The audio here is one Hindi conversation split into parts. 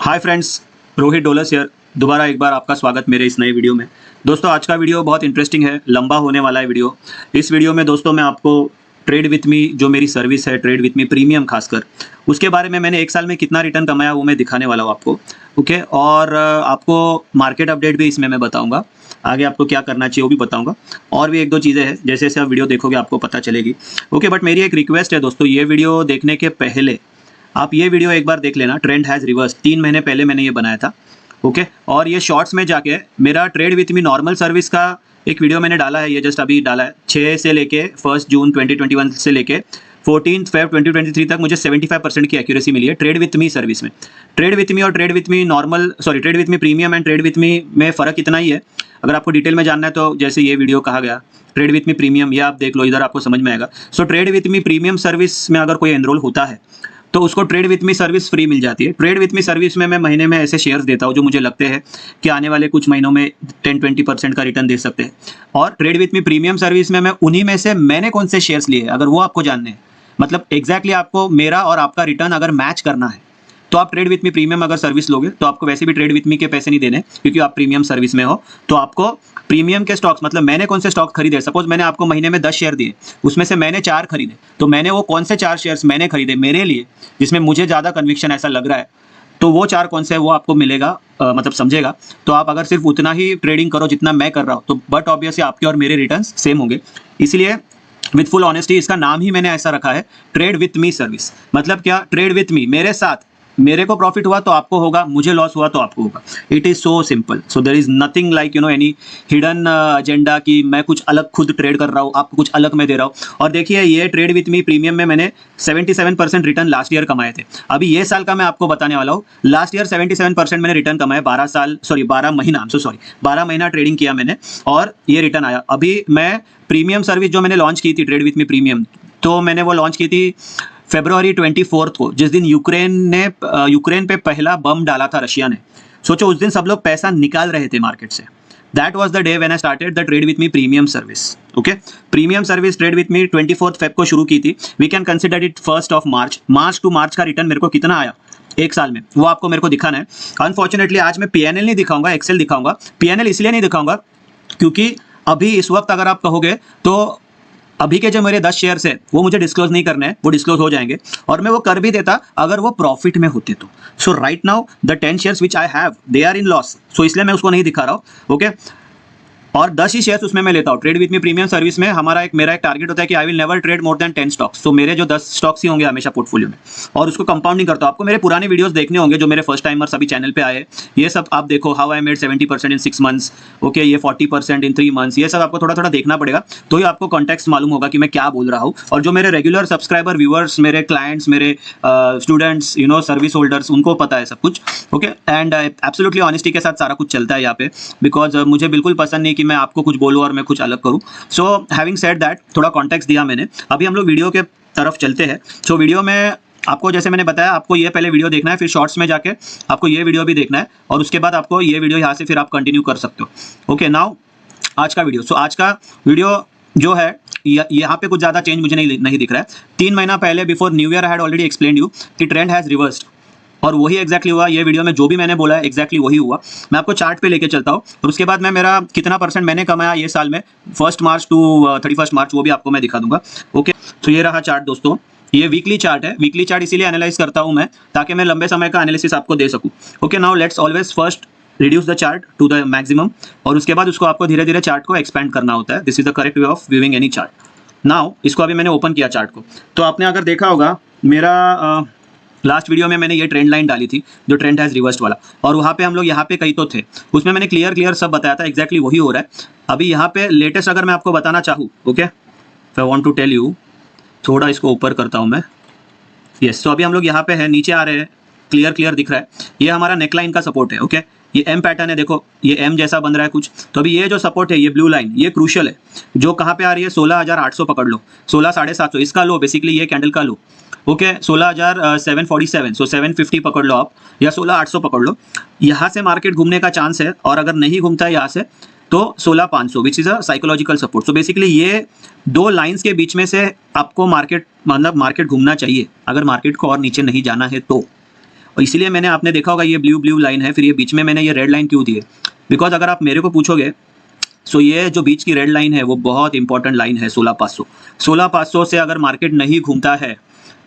Hi friends, Rohit डोलस here. दोबारा एक बार आपका स्वागत मेरे इस नए वीडियो में। दोस्तों, आज का वीडियो बहुत इंटरेस्टिंग है, लंबा होने वाला है वीडियो। इस वीडियो में दोस्तों मैं आपको ट्रेड विथ मी जो मेरी सर्विस है, ट्रेड विथ मी प्रीमियम खासकर, उसके बारे में मैंने एक साल में कितना रिटर्न कमाया वो मैं दिखाने वाला हूँ आपको। ओके, और आपको मार्केट अपडेट भी इसमें मैं बताऊँगा। आगे आपको क्या करना चाहिए वो भी बताऊँगा। और भी एक दो चीज़ें हैं, जैसे जैसे आप वीडियो देखोगे आपको पता चलेगी। ओके, बट मेरी एक रिक्वेस्ट है दोस्तों, ये वीडियो देखने के पहले आप ये वीडियो एक बार देख लेना। ट्रेंड हैज़ रिवर्स 3 महीने पहले मैंने ये बनाया था। ओके, और ये शॉर्ट्स में जाके मेरा trade with me normal service का एक वीडियो मैंने डाला है, ये जस्ट अभी डाला है। 6 से लेके 1 जून 2021 से लेके 14 फेब 2023 तक मुझे 75% की एक्यूरेसी मिली है ट्रेड विथ मी सर्विस में। ट्रेड विथ मी और trade with me normal, sorry, trade with me premium and trade with मी में फ़र्क इतना ही है। अगर आपको डिटेल में जानना है तो जैसे ये वीडियो कहा गया, ट्रेड विथ मी प्रीमियम, ये आप देख लो, इधर आपको समझ में आएगा। So trade with me premium service में अगर कोई एनरोल होता है तो उसको trade with me service free मिल जाती है। ट्रेड विथ मी सर्विस में मैं महीने में ऐसे शेयर्स देता हूँ जो मुझे लगते हैं कि आने वाले कुछ महीनों में 10-20% का रिटर्न दे सकते हैं। और trade with me premium service में मैं उन्हीं में से मैंने कौन से शेयर्स लिए, अगर वो आपको जानने हैं, मतलब एग्जैक्टली आपको मेरा और आपका रिटर्न अगर मैच करना है तो आप ट्रेड विथ मी प्रीमियम अगर सर्विस लोगे तो आपको वैसे भी ट्रेड विथ मी के पैसे नहीं देने, क्योंकि आप प्रीमियम सर्विस में हो। तो आपको प्रीमियम के स्टॉक्स, मतलब मैंने कौन से स्टॉक खरीदे, सपोज मैंने आपको महीने में 10 शेयर दिए, उसमें से मैंने 4 खरीदे, तो मैंने वो कौन से 4 शेयर्स मैंने खरीदे मेरे लिए, जिसमें मुझे ज़्यादा कन्विक्शन ऐसा लग रहा है, तो वो 4 कौन से है वो आपको मिलेगा, मतलब समझेगा। तो आप अगर सिर्फ उतना ही ट्रेडिंग करो जितना मैं कर रहा हूँ तो बट ऑब्वियसली आपके और मेरे रिटर्न सेम होंगे। इसलिए विथ फुल ऑनेस्टी इसका नाम ही मैंने ऐसा रखा है, ट्रेड विथ मी सर्विस। मतलब क्या, ट्रेड विथ मी, मेरे साथ, मेरे को प्रॉफिट हुआ तो आपको होगा, मुझे लॉस हुआ तो आपको होगा। It is so simple. So there is nothing like any hidden agenda कि मैं कुछ अलग खुद ट्रेड कर रहा हूँ, आपको कुछ अलग मैं दे रहा हूँ। और देखिए, ये ट्रेड विथ मी प्रीमियम में मैंने 77% रिटर्न लास्ट ईयर कमाए थे। अभी ये साल का मैं आपको बताने वाला हूँ। लास्ट ईयर 77% मैंने रिटर्न कमाए, 12 महीना, सॉरी 12 महीना ट्रेडिंग किया मैंने और ये रिटर्न आया। अभी मैं प्रीमियम सर्विस जो मैंने लॉन्च की थी, ट्रेड विथ मी प्रीमियम, तो मैंने वो लॉन्च की थी February 24 को, जिस दिन यूक्रेन पे पहला बम डाला था रशिया ने। सोचो, उस दिन सब लोग पैसा निकाल रहे थे मार्केट से। That was the day when I started the trade with me premium service. Okay, premium service trade with me 24 Feb को शुरू की थी। We can consider it 1 March. March to March का रिटर्न मेरे को कितना आया एक साल में, वो आपको मेरे को दिखाना है। अनफॉर्चुनेटली आज मैं पीएनएल नहीं दिखाऊंगा, एक्सेल दिखाऊंगा। पीएनएल इसलिए नहीं दिखाऊंगा क्योंकि अभी इस वक्त अगर आप कहोगे तो अभी के जो मेरे 10 शेयर्स है वो मुझे डिस्क्लोज नहीं करने हैं, वो डिस्क्लोज हो जाएंगे, और मैं वो कर भी देता अगर वो प्रॉफिट में होते तो। So right now the 10 shares which I have, they are in loss, so इसलिए मैं उसको नहीं दिखा रहा हूँ। ओके, और 10 ही शेयर्स उसमें मैं लेता हूँ। Trade with me premium service में मेरा एक टारगेट होता है कि I will never trade more than 10 stocks. तो मेरे जो 10 स्टॉक्स ही होंगे हमेशा पोर्टफोलियो में, और उसको कंपाउंडिंग करता हूँ। आपको मेरे पुराने वीडियोस देखने होंगे जो मेरे फर्स्ट टाइमर्स अभी चैनल पे आए, ये सब आप देखो। How I made 70% in 6 months, okay, ये 40% इन 3 मंथ्स, ये सब आपको थोड़ा थोड़ा देखना पड़ेगा, तो ही आपको कॉन्टेक्स्ट मालूम होगा कि मैं क्या बोल रहा हूँ। और जो मेरे रेगुलर सब्सक्राइबर, व्यूअर्स, मेरे क्लाइंट्स, मेरे स्टूडेंट्स, सर्विस होल्डर्स, उनको पता है सब कुछ। ओके, एंड एब्सोल्युटली ऑनेस्टी के साथ सारा कुछ चलता है यहाँ पे, बिकॉज मुझे बिल्कुल पसंद नहीं कि मैं आपको कुछ बोलूँ और मैं कुछ अलग करूँ। सो हैविंग सेड दैट, थोड़ा कॉन्टेक्स्ट दिया मैंने। अभी हम लोग वीडियो के तरफ चलते हैं। सो वीडियो में आपको, जैसे मैंने बताया, आपको ये पहले वीडियो देखना है, फिर शॉर्ट्स में जाके आपको ये वीडियो भी देखना है, और उसके बाद आपको ये वीडियो यहाँ से फिर आप कंटिन्यू कर सकते हो। ओके, नाउ आज का वीडियो। सो आज का वीडियो जो है, यहाँ पे कुछ ज़्यादा चेंज मुझे नहीं दिख रहा है। 3 महीना पहले, before new year, I had already explained you कि ट्रेंड हैज़ रिवर्स्ड, और वही एग्जैक्टली हुआ। ये वीडियो में जो भी मैंने बोला है एग्जैक्टली वही हुआ। मैं आपको चार्ट पे लेके चलता हूँ, और उसके बाद मैं मेरा कितना % मैंने कमाया ये साल में 1 मार्च टू 31 मार्च, वो भी आपको मैं दिखा दूंगा। ओके, तो ये रहा चार्ट दोस्तों। ये वीकली चार्ट है। वीकली चार्ट इसीलिए एनालाइज करता हूँ मैं, ताकि मैं लंबे समय का एनालिसिस आपको दे सकूँ। Okay, now let's always first reduce the chart to the maximum, और उसके बाद उसको आपको धीरे धीरे चार्ट को एक्सपेंड करना होता है। This is the correct way of viewing any chart. Now इसको अभी मैंने ओपन किया चार्ट को, तो आपने अगर देखा होगा मेरा लास्ट वीडियो में मैंने ये ट्रेंड लाइन डाली थी, जो ट्रेंड हैज़ रिवर्स्ड वाला, और वहाँ पे हम लोग यहाँ पे कहीं तो थे, उसमें मैंने क्लियर सब बताया था। एग्जैक्टली वही हो रहा है अभी यहाँ पे। लेटेस्ट अगर मैं आपको बताना चाहूँ, okay, I want to tell you, थोड़ा इसको ऊपर करता हूँ मैं। यस, तो अभी हम लोग यहाँ पे हैं, नीचे आ रहे हैं, क्लियर दिख रहा है। ये हमारा नेकलाइन का सपोर्ट है। ओके, ये एम पैटर्न है, देखो ये एम जैसा बन रहा है कुछ। तो अभी ये जो सपोर्ट है, ये ब्लू लाइन, ये क्रूशियल है, जो कहाँ पे आ रही है, 16,800 पकड़ लो, 16,750 इसका लो, बेसिकली ये कैंडल का लो। ओके, 16,747, सो 750 पकड़ लो आप, या 16,800 पकड़ लो। यहाँ से मार्केट घूमने का चांस है, और अगर नहीं घूमता है यहाँ से तो 16,500 which is a psychological support. So basically ये 2 लाइंस के बीच में से आपको मार्केट घूमना चाहिए, अगर मार्केट को और नीचे नहीं जाना है तो। और इसीलिए मैंने, आपने देखा होगा ये ब्लू लाइन है, फिर ये बीच में मैंने ये रेड लाइन क्यों दी है, बिकॉज अगर आप मेरे को पूछोगे सो ये जो बीच की रेड लाइन है वो बहुत इंपॉर्टेंट लाइन है 16,500। 16,500 से अगर मार्केट नहीं घूमता है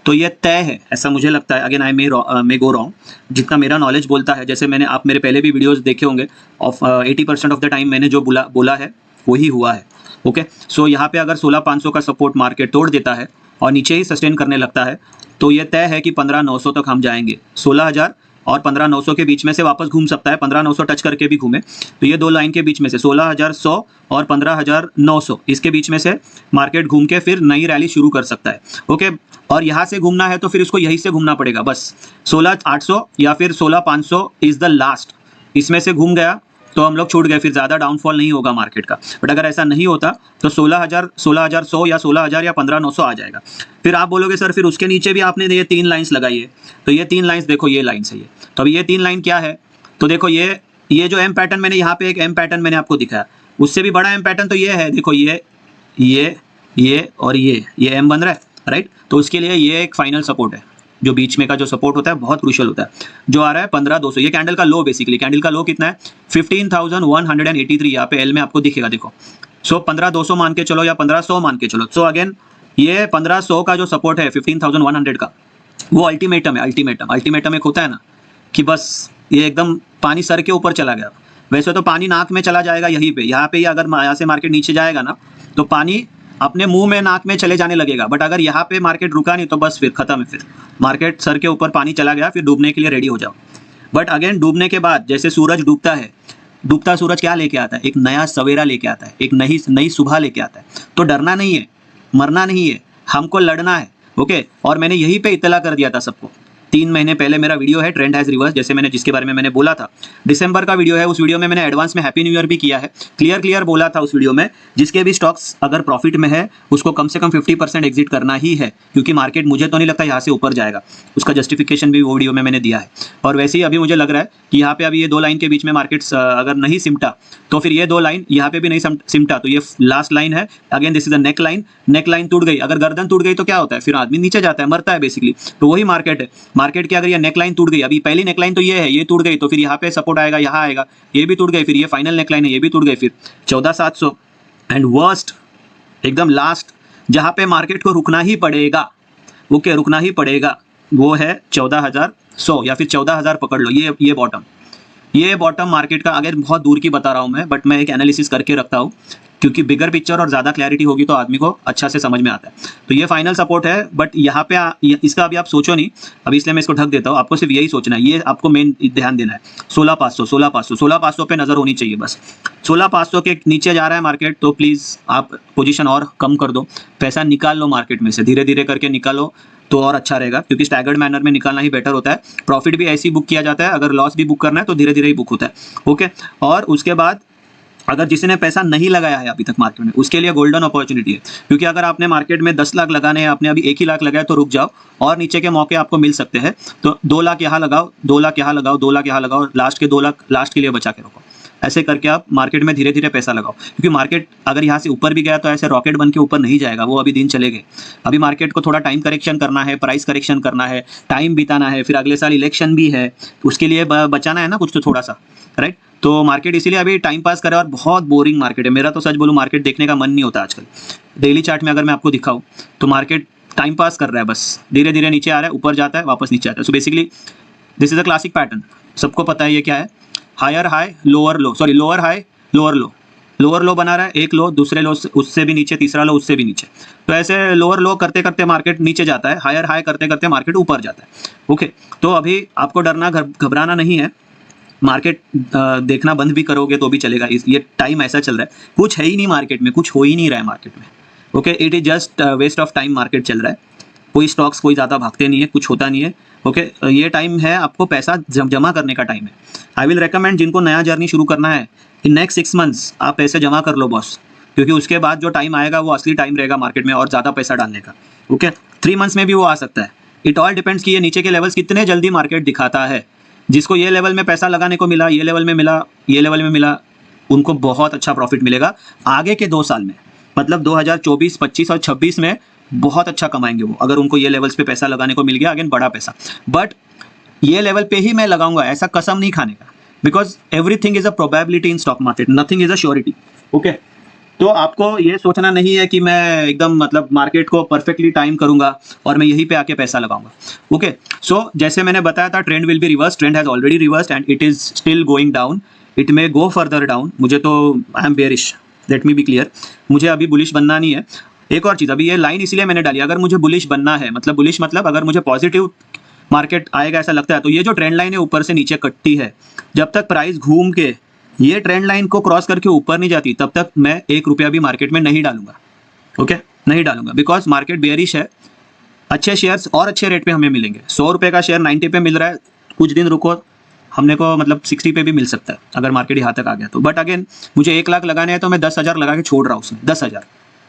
तो ये तय है, ऐसा मुझे लगता है। Again I may go wrong, जितना मेरा नॉलेज बोलता है, जैसे मैंने, आप मेरे पहले भी वीडियोस देखे होंगे, ऑफ 80% ऑफ द टाइम मैंने जो बोला है वही हुआ है। ओके, सो यहाँ पे अगर 16,500 का सपोर्ट मार्केट तोड़ देता है और नीचे ही सस्टेन करने लगता है तो ये तय है कि 15,900 तक हम जाएंगे। 16,000 और 15,900 के बीच में से वापस घूम सकता है, 15,900 टच करके भी घूमे तो ये दो लाइन के बीच में से 16,100 और 15,900 इसके बीच में से मार्केट घूम के फिर नई रैली शुरू कर सकता है। ओके, और यहाँ से घूमना है तो फिर उसको यहीं से घूमना पड़ेगा बस। 16,800 या फिर 16,500 इज द लास्ट, इसमें से घूम गया तो हम लोग छूट गए, फिर ज़्यादा डाउनफॉल नहीं होगा मार्केट का। बट अगर ऐसा नहीं होता तो 16,000, 16,100 या 16,000 या 15,900 आ जाएगा। फिर आप बोलोगे सर फिर उसके नीचे भी आपने ये 3 लाइन्स लगाई है, तो ये 3 लाइन्स देखो, ये लाइन है ये। तो अभी ये 3 लाइन क्या है, तो देखो ये जो एम पैटर्न मैंने यहाँ पे एक एम पैटर्न मैंने आपको दिखाया, उससे भी बड़ा एम पैटर्न तो ये है, देखो ये और ये एम बन रहा है, राइट। तो उसके लिए ये एक फाइनल सपोर्ट है, जो बीच में का जो सपोर्ट होता है बहुत क्रूशियल होता है, जो आ रहा है 15,200। ये कैंडल का लो, बेसिकली कैंडल का लो कितना है 15,183, यहाँ पे एल में आपको दिखेगा, देखो। सो 15,200 मान के चलो या 15,100 मान के चलो। सो अगेन ये 15,100 का जो सपोर्ट है 15,100 का, वो अल्टीमेटम है। अल्टीमेटम एक होता है ना कि बस ये एकदम पानी सर के ऊपर चला गया। वैसे तो पानी नाक में चला जाएगा यहीं पे, यहाँ पे ही अगर यहाँ से मार्केट नीचे जाएगा ना तो पानी अपने मुंह में नाक में चले जाने लगेगा। बट अगर यहाँ पे मार्केट रुका नहीं तो बस फिर खत्म है, फिर मार्केट सर के ऊपर पानी चला गया, फिर डूबने के लिए रेडी हो जाओ। बट अगेन डूबने के बाद जैसे सूरज डूबता है, डूबता सूरज क्या लेके आता है, एक नया सवेरा लेके आता है, एक नई सुबह लेके आता है। तो डरना नहीं है, मरना नहीं है, हमको लड़ना है। ओके, और मैंने यहीं पे इत्तला कर दिया था सबको। 3 महीने पहले मेरा वीडियो है ट्रेंड हैज रिवर्स, जैसे मैंने जिसके बारे में मैंने बोला था, दिसंबर का वीडियो है। उस वीडियो में मैंने एडवांस में हैप्पी न्यू ईयर भी किया है, क्लियर बोला था उस वीडियो में, जिसके भी स्टॉक्स अगर प्रॉफिट में है उसको कम से कम 50% एग्जिट करना ही है, क्योंकि मार्केट मुझे तो नहीं लगता यहाँ से ऊपर जाएगा। उसका जस्टिफिकेशन भी वो वीडियो में मैंने दिया है। और वैसे ही अभी मुझे लग रहा है कि यहाँ पे अभी ये 2 लाइन के बीच में मार्केट अगर नहीं सिमटा तो फिर ये 2 लाइन यहाँ पे भी नहीं सिमटा तो ये लास्ट लाइन है। Again this is the neck line टूट गई, अगर गर्दन टूट गई तो क्या होता है, फिर आदमी नीचे जाता है, मरता है बेसिकली। तो वही मार्केट है। मार्केट की अगर ये नेक लाइन टूट गई, अभी पहली नेक लाइन तो ये है, ये टूट गई तो फिर यहाँ पे सपोर्ट आएगा, यहाँ आएगा, ये भी टूट गई, फिर ये फाइनल नेक लाइन है, ये भी टूट गई, फिर 14,700 एंड वर्स्ट एकदम लास्ट जहाँ पे मार्केट को रुकना ही पड़ेगा, ओके रुकना ही पड़ेगा, वो है 14,100 या फिर 14,000 पकड़ लो। ये बॉटम मार्केट का, अगर बहुत दूर की बता रहा हूँ मैं, बट मैं एक एनालिसिस करके रखता हूँ क्योंकि बिगर पिक्चर और ज़्यादा क्लैरिटी होगी तो आदमी को अच्छा से समझ में आता है। तो ये फाइनल सपोर्ट है, बट यहाँ पे इसका अभी आप सोचो नहीं, अभी इसलिए मैं इसको ढक देता हूँ। आपको सिर्फ यही सोचना है, ये आपको मेन ध्यान देना है। 16,500 पे नज़र होनी चाहिए बस। 16,500 के नीचे जा रहा है मार्केट तो प्लीज़ आप पोजीशन और कम कर दो, पैसा निकाल लो मार्केट में से, धीरे धीरे करके निकालो तो और अच्छा रहेगा, क्योंकि स्टैगर्ड मैनर में निकालना ही बेटर होता है। प्रॉफिट भी ऐसे ही बुक किया जाता है, अगर लॉस भी बुक करना है तो धीरे धीरे ही बुक होता है। ओके, और उसके बाद अगर जिसने ने पैसा नहीं लगाया है अभी तक मार्केट में, उसके लिए गोल्डन अपॉर्चुनिटी है, क्योंकि अगर आपने मार्केट में 10 लाख लगाने हैं, आपने अभी 1 ही लाख लगाया तो रुक जाओ, और नीचे के मौके आपको मिल सकते हैं। तो 2 लाख यहाँ लगाओ, 2 लाख यहाँ लगाओ, 2 लाख यहाँ लगाओ, लास्ट के 2 लाख लास्ट के लिए बचा के रखो। ऐसे करके आप मार्केट में धीरे धीरे पैसा लगाओ, क्योंकि मार्केट अगर यहाँ से ऊपर भी गया तो ऐसे रॉकेट बन के ऊपर नहीं जाएगा, वो अभी दिन चले गए। अभी मार्केट को थोड़ा टाइम करेक्शन करना है, प्राइस करेक्शन करना है, टाइम बिताना है, फिर अगले साल इलेक्शन भी है, उसके लिए बचाना है ना कुछ तो थोड़ा सा, राइट। तो मार्केट इसीलिए अभी टाइम पास करे, और बहुत बोरिंग मार्केट है। मेरा तो सच बोलूँ मार्केट देखने का मन नहीं होता आजकल। डेली चार्ट में अगर मैं आपको दिखाऊँ तो मार्केट टाइम पास कर रहा है बस, धीरे धीरे नीचे आ रहा है, ऊपर जाता है, वापस नीचे आता है। So basically this is a classic pattern, सबको पता है ये क्या है। Higher high lower low, sorry lower high lower low बना रहा है, एक लो, दूसरे लो उससे भी नीचे, तीसरा लो उससे भी नीचे। तो ऐसे लोअर लो करते करते मार्केट नीचे जाता है, हायर हाई करते करते मार्केट ऊपर जाता है। ओके, तो अभी आपको डरना घबराना नहीं है। मार्केट देखना बंद भी करोगे तो भी चलेगा, ये टाइम ऐसा चल रहा है, कुछ है ही नहीं मार्केट में, कुछ हो ही नहीं रहा है मार्केट में। Okay, it is just waste of time market चल रहा है, कोई स्टॉक्स कोई ज़्यादा भागते नहीं है, कुछ होता नहीं है। ओके, ये टाइम है आपको पैसा जमा करने का टाइम है। आई विल रेकमेंड जिनको नया जर्नी शुरू करना है, इन नेक्स्ट 6 मंथ्स आप पैसे जमा कर लो बॉस, क्योंकि उसके बाद जो टाइम आएगा वो असली टाइम रहेगा मार्केट में और ज़्यादा पैसा डालने का। ओके, 3 मंथ्स में भी वो आ सकता है। इट ऑल डिपेंड्स कि ये नीचे के लेवल्स कितने जल्दी मार्केट दिखाता है। जिसको ये लेवल में पैसा लगाने को मिला, ये लेवल में मिला, ये लेवल में मिला, उनको बहुत अच्छा प्रॉफिट मिलेगा आगे के 2 साल में। मतलब 2024, 25 और 26 में बहुत अच्छा कमाएंगे वो, अगर उनको ये लेवल्स पे पैसा लगाने को मिल गया, अगेन बड़ा पैसा। बट ये लेवल पे ही मैं लगाऊंगा, ऐसा कसम नहीं खाने का, because everything is a probability in stock market, nothing is a surety. Okay, तो आपको ये सोचना नहीं है कि मैं एकदम मतलब मार्केट को परफेक्टली टाइम करूंगा और मैं यहीं पे आके पैसा लगाऊंगा। ओके, सो जैसे मैंने बताया था trend will be reverse, trend has already reversed and it is still going down, it may go further down. मुझे तो I am bearish, let me be clear, मुझे अभी बुलिश बनना नहीं है। एक और चीज़, अभी ये लाइन इसलिए मैंने डाली, अगर मुझे बुलिश बनना है, मतलब बुलिश मतलब अगर मुझे पॉजिटिव मार्केट आएगा ऐसा लगता है, तो ये जो ट्रेंड लाइन है ऊपर से नीचे कटती है, जब तक प्राइस घूम के ये ट्रेंड लाइन को क्रॉस करके ऊपर नहीं जाती तब तक मैं 1 रुपया भी मार्केट में नहीं डालूंगा। ओके, नहीं डालूंगा, बिकॉज मार्केट बेयरिश है। अच्छे शेयर्स और अच्छे रेट पे हमें मिलेंगे। 100 रुपये का शेयर 90 पे मिल रहा है, कुछ दिन रुको हमने को मतलब 60 पे भी मिल सकता है अगर मार्केट यहाँ तक आ गया तो। बट अगेन मुझे 1 लाख लगाने हैं तो मैं 10,000 लगा के छोड़ रहा हूँ उसमें, 10,000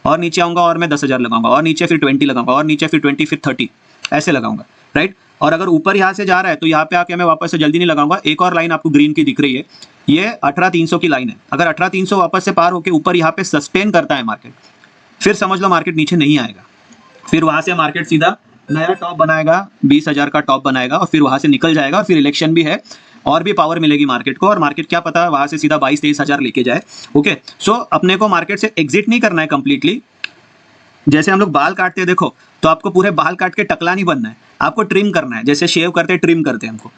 और नीचे आऊँगा और मैं 10,000 लगाऊंगा और नीचे फिर 20 लगाऊंगा और नीचे फिर 20 फिर 30 ऐसे लगाऊंगा, राइट। और अगर ऊपर यहाँ से जा रहा है तो यहाँ पे आके मैं वापस से जल्दी नहीं लगाऊंगा। एक और लाइन आपको ग्रीन की दिख रही है, ये 18,300 की लाइन है। अगर 18,300 वापस से पार होकर ऊपर यहाँ पे सस्टेन करता है मार्केट, फिर समझ लो मार्केट नीचे नहीं आएगा, फिर वहां से मार्केट सीधा नया टॉप बनाएगा, 20,000 का टॉप बनाएगा और फिर वहां से निकल जाएगा। और फिर इलेक्शन भी है और भी पावर मिलेगी मार्केट को, और मार्केट क्या पता वहां से सीधा 22-23,000 लेके जाए। ओके, सो अपने को मार्केट से एग्जिट नहीं करना है कंप्लीटली। जैसे हम लोग बाल काटते हैं देखो, तो आपको पूरे बाल काट के टकला नहीं बनना है, आपको ट्रिम करना है। जैसे शेव करते ट्रिम करते हैं हमको,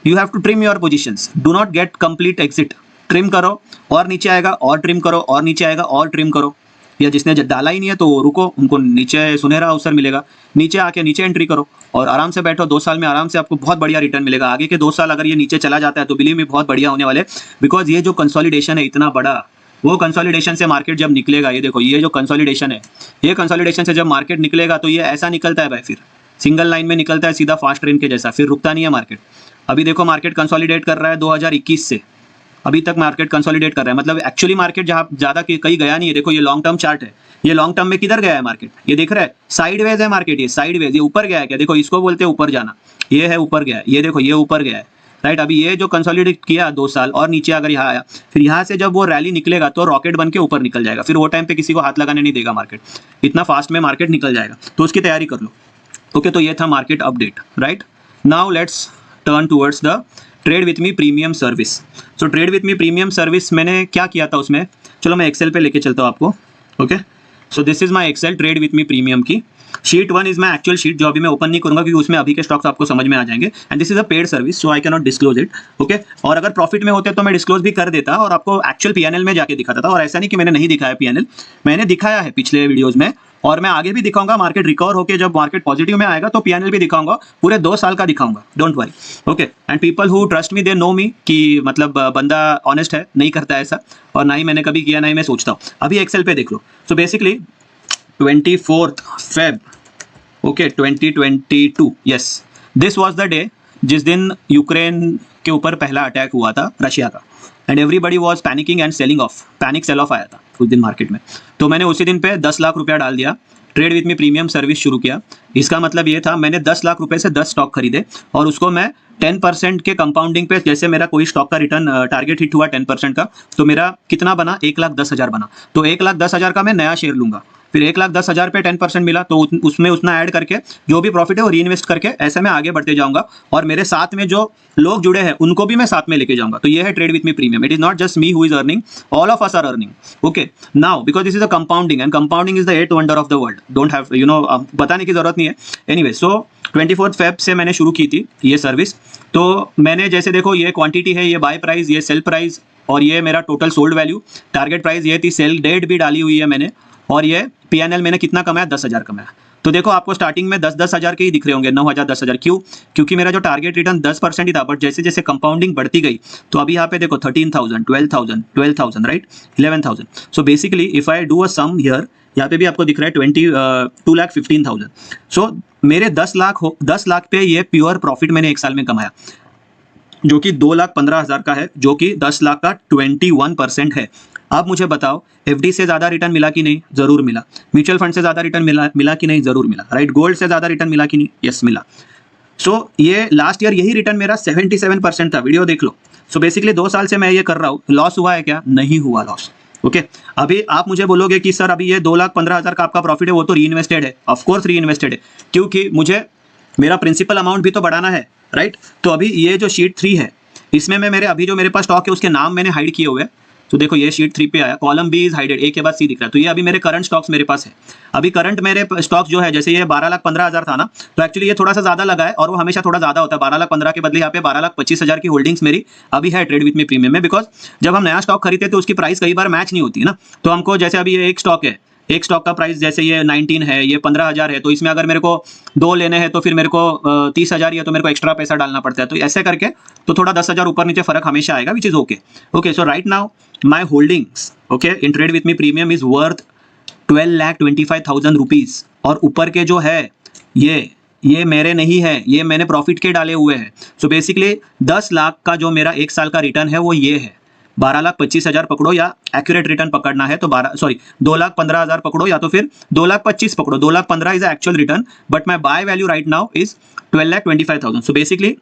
you have to trim your positions, do not get complete exit. Trim करो और नीचे आएगा और ट्रिम करो और नीचे आएगा और ट्रिम करो, या जिसने डाला ही नहीं है तो रुको, उनको नीचे सुनहरा अवसर मिलेगा, नीचे आके नीचे एंट्री करो और आराम से बैठो। 2 साल में आराम से आपको बहुत बढ़िया रिटर्न मिलेगा। आगे के 2 साल अगर ये नीचे चला जाता है तो बिलीव में बहुत बढ़िया होने वाले, बिकॉज ये जो कंसोलिडेशन है इतना बड़ा, वो कंसोलिडेशन से मार्केट जब निकलेगा, ये देखो ये जो कंसोलिडेशन है, ये कंसोलिडेशन से जब मार्केट निकलेगा तो ये ऐसा निकलता है भाई, फिर सिंगल लाइन में निकलता है सीधा फास्ट ट्रेन के जैसा, फिर रुकता नहीं है मार्केट। अभी देखो मार्केट कंसोलिडेट कर रहा है 2021 से अभी तक मार्केट कंसोलिडेट कर रहा है, मतलब एक्चुअली मार्केट जहाँ ज़्यादा कहीं गया नहीं है। देखो ये लॉन्ग टर्म चार्ट है, ये लॉन्ग टर्म में किधर गया है मार्केट, ये दिख रहा है साइडवेज है मार्केट, ये साइडवेज, ये ऊपर गया है क्या, देखो इसको बोलते हैं ऊपर जाना, ये है ऊपर गया है, ये देखो ये ऊपर गया है, राइट। अभी ये जो कंसोलिडेट किया 2 साल और नीचे अगर यहाँ आया, फिर यहाँ से जब वो रैली निकलेगा तो रॉकेट बन के ऊपर निकल जाएगा, फिर वो टाइम पे किसी को हाथ लगाने नहीं देगा मार्केट, इतना फास्ट में मार्केट निकल जाएगा, तो उसकी तैयारी कर लो। ओके, तो ये था market update, right. Now let's turn towards the trade with me premium service. So trade with me premium service मैंने क्या किया था उसमें, चलो मैं एक्सेल पे लेके चलता हूँ आपको। Okay, so this is my excel trade with me premium की sheet 1 is my actual sheet, जो अभी मैं ओपन नहीं करूंगा क्योंकि उसमें अभी के स्टॉक्स आपको समझ में आ जाएंगे, and this is a paid service so I can not disclose it. Okay, और अगर प्रॉफिट में होते तो मैं डिस्क्लोज भी कर देता और आपको एक्चुअल पीएनएल में जाके दिखाता था, और ऐसा नहीं कि मैंने नहीं दिखाया पीएनएल, मैंने दिखाया है पिछले वीडियोज में और मैं आगे भी दिखाऊंगा। मार्केट रिकवर होकर जब मार्केट पॉजिटिव में आएगा तो पीएनएल भी दिखाऊंगा, पूरे 2 साल का दिखाऊंगा, don't worry. Okay, and people who trust me they know me कि मतलब बंदा ऑनेस्ट है, नहीं करता ऐसा, और ना ही मैंने कभी किया, ना ही मैं सोचता हूँ। अभी एक्सेल पे देख लो। So basically 24 Feb okay 2022, yes, this was the day जिस दिन यूक्रेन के ऊपर पहला अटैक हुआ था रशिया का, and everybody was panicking and selling off, panic sell off आया था उस दिन मार्केट में। तो मैंने उसी दिन पे 10 लाख रुपया डाल दिया, trade with me premium service शुरू किया। इसका मतलब ये था मैंने 10 लाख रुपए से 10 स्टॉक खरीदे और उसको मैं 10% के कंपाउंडिंग पे, जैसे मेरा कोई स्टॉक का रिटर्न टारगेट हिट हुआ 10% का, तो मेरा कितना बना, 1,10,000 बना। तो 1,10,000 का मैं नया शेयर लूंगा, फिर 1,10,000 पे 10% मिला तो उसमें उतना ऐड करके जो भी प्रॉफिट है वो री इन्वेस्ट करके ऐसे मैं आगे बढ़ते जाऊंगा, और मेरे साथ में जो लोग जुड़े हैं उनको भी मैं साथ में लेके जाऊंगा। तो ये है trade with me premium. It is not just me who is earning, all of us are earning. Okay, now because this is a compounding and compounding is the 8th wonder of the world, don't have you know, बताने की जरूरत नहीं है। एनीवे, सो 24 Feb से मैंने शुरू की थी ये सर्विस। तो मैंने जैसे देखो ये क्वांटिटी है, ये बाय प्राइस, ये सेल प्राइस, और ये मेरा total sold value, target price ये थी, सेल डेट भी डाली हुई है मैंने, और ये पीएनएल मैंने कितना कमाया, 10,000 कमाया। तो देखो आपको स्टार्टिंग में 10,000 के ही दिख रहे होंगे, 9,000 10,000, क्यों, क्योंकि मेरा जो टारगेट रिटर्न 10% ही था, बट जैसे जैसे कंपाउंडिंग बढ़ती गई तो अभी यहाँ पे देखो 13,000 12,000 right, 11,000। So basically if I do a sum here, यहाँ पे भी आपको दिख रहा है 2,15,000। सो मेरे 10 लाख पे ये प्योर प्रॉफिट मैंने 1 साल में कमाया, जो कि 2,15,000 का है, जो कि 10 लाख का 21% है। अब मुझे बताओ एफडी से ज्यादा रिटर्न मिला कि नहीं, जरूर मिला। म्यूचुअल फंड से ज्यादा रिटर्न मिला कि नहीं, जरूर मिला, राइट। गोल्ड से ज्यादा रिटर्न मिला कि नहीं, यस मिला। सो ये लास्ट ईयर यही रिटर्न मेरा 77% था, वीडियो देख लो। सो बेसिकली 2 साल से मैं ये कर रहा हूँ। लॉस हुआ है क्या, नहीं हुआ लॉस। ओके, अभी आप मुझे बोलोगे कि सर अभी ये 2,15,000 का आपका प्रॉफिट है, वो तो री इन्वेस्टेड है। ऑफकोर्स री इन्वेस्टेड है, क्योंकि मुझे मेरा प्रिंसिपल अमाउंट भी तो बढ़ाना है, राइट। तो अभी ये जो शीट 3 है, इसमें मैं मेरे अभी जो मेरे पास स्टॉक है उसके नाम मैंने हाइड किए हुए हैं। तो देखो ये शीट 3 पे आया, कॉलम बी इज हाइडेड, ए के बाद सी दिख रहा है। तो ये अभी मेरे करंट स्टॉक्स मेरे पास है। अभी करंट मेरे स्टॉक जो है, जैसे ये 12,15,000 था ना, तो एक्चुअली ये थोड़ा सा ज्यादा लगा है और वो हमेशा थोड़ा ज्यादा होता है। 12,15,000 के बदले यहाँ पे 12,25,000 की होल्डिंग्स मेरी अभी है ट्रेड विथ मी प्रीमियम में। बिकॉज जब हम नया स्टॉक खरीदते हैं तो उसकी प्राइस कई बार मैच नहीं होती है ना। तो हमको जैसे अभी ये एक स्टॉक है, एक स्टॉक का प्राइस जैसे ये 19 है, ये 15,000 है, तो इसमें अगर मेरे को 2 लेने हैं तो फिर मेरे को 30,000 या तो मेरे को एक्स्ट्रा पैसा डालना पड़ता है। तो ऐसे करके तो थोड़ा 10,000 ऊपर नीचे फर्क हमेशा आएगा, which is okay. Okay, so right now my holdings okay in trade with me premium is worth 12,25,000 rupees. और ऊपर के जो है ये मेरे नहीं है, ये मैंने प्रॉफिट के डाले हुए हैं। सो बेसिकली 10 लाख का जो मेरा एक साल का रिटर्न है वो ये है। 12,25,000 पकड़ो या एक्यूरेट रिटर्न पकड़ना है तो 2,15,000 पकड़ो या तो फिर 2,25,000 पकड़ो। 2,15,000 is actual return, but my by value right now is 12,25,000। So basically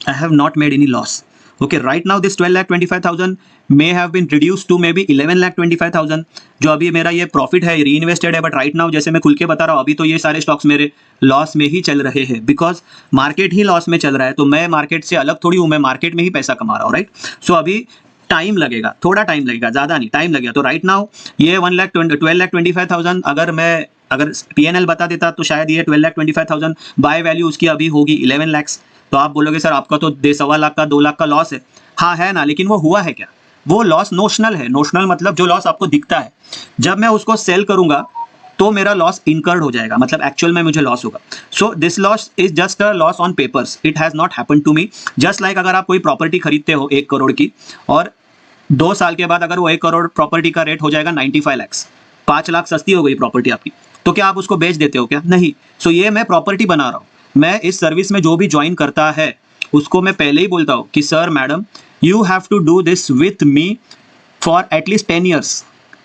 I have not made any loss. Okay, right now this 12,25,000 may have been reduced to maybe 11,25,000। जो अभी मेरा ये प्रॉफिट है, री इन्वेस्टेड है, बट राइट नाउ जैसे मैं खुल के बता रहा हूँ, अभी तो ये सारे स्टॉक्स मेरे लॉस में ही चल रहे हैं। बिकॉज मार्केट ही लॉस में चल रहा है, तो मैं मार्केट से अलग थोड़ी हूँ, मैं मार्केट में ही पैसा कमा रहा हूँ, राइट। सो अभी टाइम लगेगा, थोड़ा टाइम लगेगा, ज़्यादा नहीं, टाइम लगेगा। तो राइट नाउ ये 12,25,000 अगर PNL बता देता तो शायद ये 12,25,000 बाय वैल्यू उसकी अभी होगी 11 lakhs। तो आप बोलोगे सर आपका तो 1.25 लाख का 2 लाख का लॉस है। हाँ है ना, लेकिन वो हुआ है क्या? वो लॉस नोशनल है। नोशनल मतलब जो लॉस आपको दिखता है, जब मैं उसको सेल करूंगा तो मेरा लॉस इनकर्ड हो जाएगा, मतलब एक्चुअल में मुझे लॉस होगा। So this loss is just a loss on papers, it has not happen to me. Just like अगर आप कोई प्रॉपर्टी खरीदते हो 1 करोड़ की, और 2 साल के बाद अगर वो 1 करोड़ प्रॉपर्टी का रेट हो जाएगा 95 lakhs, 5 लाख सस्ती हो गई प्रॉपर्टी आपकी, तो क्या आप उसको बेच देते हो क्या? नहीं। सो ये मैं प्रॉपर्टी बना रहा हूँ। मैं इस सर्विस में जो भी ज्वाइन करता है उसको मैं पहले ही बोलता हूँ कि sir madam you have to do this with me for at least 10 years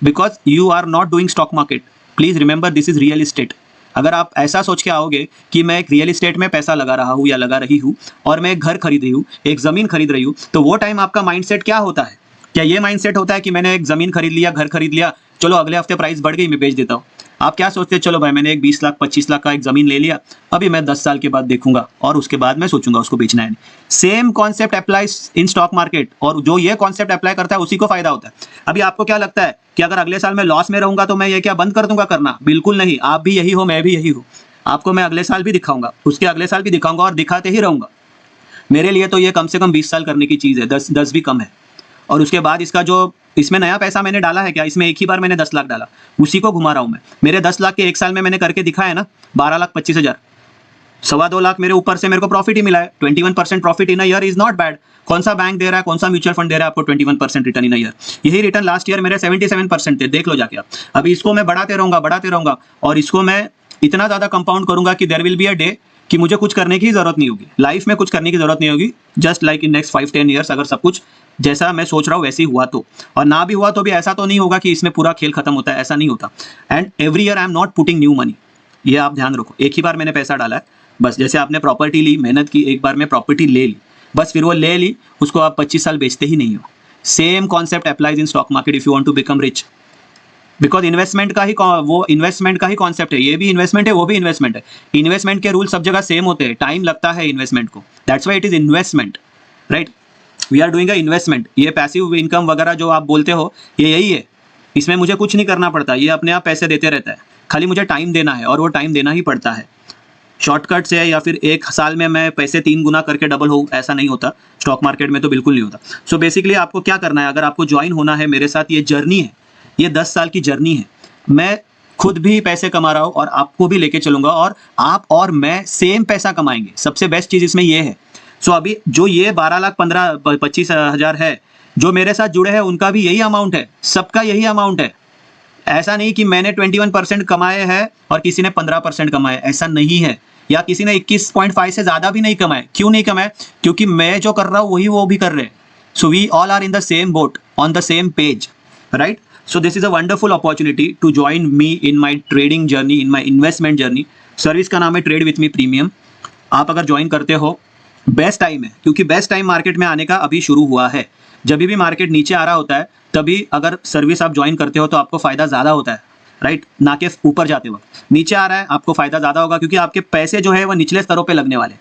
because you are not doing stock market. Please remember this is real estate. अगर आप ऐसा सोच के आओगे कि मैं एक रियल इस्टेट में पैसा लगा रहा हूँ या लगा रही हूँ और मैं एक घर खरीद रही हूँ, एक ज़मीन खरीद रही हूँ, तो वो टाइम आपका माइंडसेट क्या होता है? क्या ये माइंडसेट होता है कि मैंने एक ज़मीन खरीद लिया, घर खरीद लिया, चलो अगले हफ्ते प्राइस बढ़ गई मैं बेच देता हूँ? आप क्या सोचते हैं, चलो भाई मैंने एक 20 लाख 25 लाख का एक ज़मीन ले लिया, अभी मैं 10 साल के बाद देखूंगा और उसके बाद मैं सोचूंगा उसको बेचना है नहीं। Same concept applies in stock market, और जो ये कॉन्सेप्ट अप्लाई करता है उसी को फायदा होता है। अभी आपको क्या लगता है कि अगर अगले साल मैं लॉस में रहूंगा तो मैं ये क्या बंद कर दूंगा करना? बिल्कुल नहीं। आप भी यही हो, मैं भी यही हूँ। आपको मैं अगले साल भी दिखाऊंगा, उसके अगले साल भी दिखाऊंगा और दिखाते ही रहूंगा। मेरे लिए तो ये कम से कम 20 साल करने की चीज़ है, 10 भी कम है। और उसके बाद इसका जो इसमें नया पैसा मैंने डाला है क्या, इसमें एक ही बार मैंने 10 लाख डाला, उसी को घुमा रहा हूँ मैं। मेरे 10 लाख के एक साल में मैंने करके दिखाया है ना, 12,25,000, 2.25 लाख मेरे ऊपर से मेरे को प्रॉफिट ही मिला है। 21% profit in a year is not bad. कौन सा बैंक दे रहा है, कौन सा म्यूचुअल फंड दे रहा है आपको 21% रिटर्न इन अ ईयर? यही रिटर्न लास्ट ईयर मेरे 77% थे, देख लो जाके आप। अभी इसको मैं बढ़ाते रहूंगा और इसको मैं इतना ज़्यादा कंपाउंड करूंगा कि there will be a day कि मुझे कुछ करने की जरूरत नहीं होगी, लाइफ में कुछ करने की जरूरत नहीं होगी। Just like in next 5-10 years अगर सब कुछ जैसा मैं सोच रहा हूँ वैसे ही हुआ तो, और ना भी हुआ तो भी ऐसा तो नहीं होगा कि इसमें पूरा खेल खत्म होता है, ऐसा नहीं होता। And every year I am not putting new money, ये आप ध्यान रखो। एक ही बार मैंने पैसा डाला है बस। जैसे आपने प्रॉपर्टी ली, मेहनत की, एक बार में प्रॉपर्टी ले ली, बस फिर वो ले ली, उसको आप 25 साल बेचते ही नहीं हो। Same concept applies in stock market if you want to become rich. Because investment का ही कॉन्सेप्ट है, ये भी इन्वेस्टमेंट है, वो भी इन्वेस्टमेंट है। इन्वेस्टमेंट के रूल सब जगह सेम होते हैं, टाइम लगता है इन्वेस्टमेंट को, that's why it is investment, right. We are doing a investment. ये पैसिव इनकम वगैरह जो आप बोलते हो ये यही है, इसमें मुझे कुछ नहीं करना पड़ता, ये अपने आप पैसे देते रहता है, खाली मुझे टाइम देना है, और वो टाइम देना ही पड़ता है। शॉर्टकट से या फिर एक साल में मैं पैसे 3 गुना करके डबल हो, ऐसा नहीं होता। स्टॉक मार्केट में तो बिल्कुल नहीं होता। सो बेसिकली आपको क्या करना है, अगर आपको ज्वाइन होना है मेरे साथ, ये जर्नी है, ये 10 साल की जर्नी है। मैं खुद भी पैसे कमा रहा हूँ और आपको भी लेके चलूंगा, और आप और मैं सेम पैसा कमाएंगे। सबसे बेस्ट चीज़ इसमें ये है। सो अभी जो ये 12,25,000 है, जो मेरे साथ जुड़े हैं उनका भी यही अमाउंट है, सबका यही अमाउंट है। ऐसा नहीं कि मैंने 21% कमाए हैं और किसी ने 15% कमाए, ऐसा नहीं है। या किसी ने 21.5 से ज़्यादा भी नहीं कमाए। क्यों नहीं कमाए? क्योंकि मैं जो कर रहा हूँ वही वो भी कर रहे हैं। So we all are in the same boat, on the same page, right. So this is a wonderful opportunity to join me in my trading journey, in my investment journey. Service का नाम है ट्रेड विथ मी प्रीमियम। आप अगर ज्वाइन करते हो, बेस्ट टाइम है, क्योंकि बेस्ट टाइम मार्केट में आने का अभी शुरू हुआ है। जब भी मार्केट नीचे आ रहा होता है तभी अगर सर्विस आप ज्वाइन करते हो तो आपको फ़ायदा ज़्यादा होता है, राइट, ना कि ऊपर जाते वक्त। नीचे आ रहा है आपको फ़ायदा ज़्यादा होगा, क्योंकि आपके पैसे जो है वो निचले स्तरों पर लगने वाले।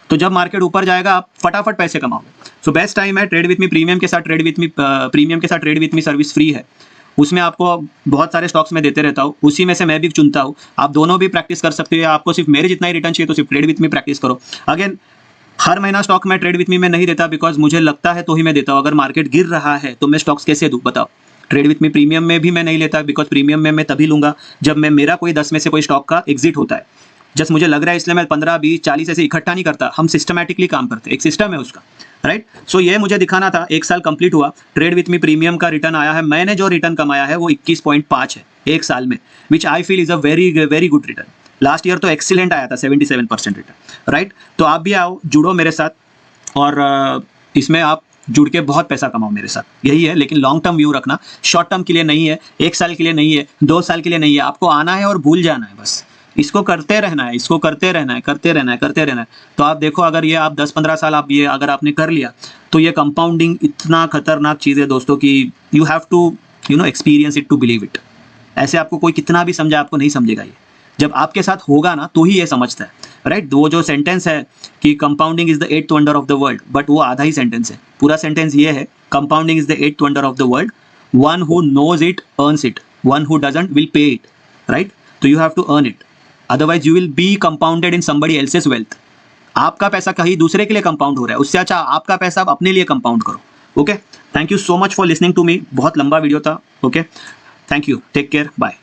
तो जब मार्केट ऊपर जाएगा आप फटाफट पैसे कमाओगे। सो बेस्ट टाइम है ट्रेड विथ मी प्रीमियम के साथ। ट्रेड विथ मी प्रीमियम के साथ trade with me service free है, उसमें आपको बहुत सारे स्टॉक्स में देते रहता हूँ, उसी में से मैं भी चुनता हूँ। आप दोनों भी प्रैक्टिस कर सकते हो। आपको सिर्फ मेरे जितना ही रिटर्न चाहिए तो सिर्फ ट्रेड विथ मी प्रैक्टिस करो। अगेन हर महीना स्टॉक मैं ट्रेड विथ मी में नहीं देता, बिकॉज मुझे लगता है तो ही मैं देता हूँ। अगर मार्केट गिर रहा है तो मैं स्टॉक्स कैसे दूँ बताओ। ट्रेड विथ मी प्रीमियम में भी मैं नहीं लेता, बिकॉज प्रीमियम में मैं तभी लूंगा जब मैं मेरा कोई 10 में से कोई स्टॉक का एग्जिट होता है। जस्ट मुझे लग रहा है इसलिए मैं 15, 20, 40 ऐसे इकट्ठा नहीं करता। हम सिस्टमैटिकली काम करते हैं, एक सिस्टम है उसका, राइट। सो ये मुझे दिखाना था। 1 साल कंप्लीट हुआ, ट्रेड विथ मी प्रीमियम का रिटर्न आया है। मैंने जो रिटर्न कमाया है वो 21.5 है 1 साल में, which I feel is a very very good return. Last year तो एक्सीलेंट आया था 77% रिटर्न, राइट। तो आप भी आओ, जुड़ो मेरे साथ और इसमें आप जुड़ के बहुत पैसा कमाओ मेरे साथ, यही है। लेकिन लॉन्ग टर्म व्यू रखना, शॉर्ट टर्म के लिए नहीं है, 1 साल के लिए नहीं है, 2 साल के लिए नहीं है। आपको आना है और भूल जाना है बस। इसको करते रहना है, इसको करते रहना है, करते रहना है, करते रहना है। तो आप देखो, अगर ये आप 10-15 साल आप ये अगर आपने कर लिया तो ये कंपाउंडिंग इतना खतरनाक चीज़ है दोस्तों कि you have to experience it to believe it. ऐसे आपको कोई कितना भी समझा, आपको नहीं समझेगा ये। जब आपके साथ होगा ना तो ही ये समझता है, राइट। वो जो सेंटेंस है कि compounding is the 8th wonder of the world, but वो आधा ही सेंटेंस है। पूरा सेंटेंस ये है, compounding is the 8th wonder of the world, one who knows it earns it, one who doesn't will pay it, right. तो you have to earn it, otherwise you will be compounded in somebody else's wealth. आपका पैसा कहीं दूसरे के लिए कंपाउंड हो रहा है, उससे अच्छा आपका पैसा आप अपने लिए कंपाउंड करो। Okay, thank you so much for listening to me. बहुत लंबा वीडियो था। Okay, thank you, take care, bye.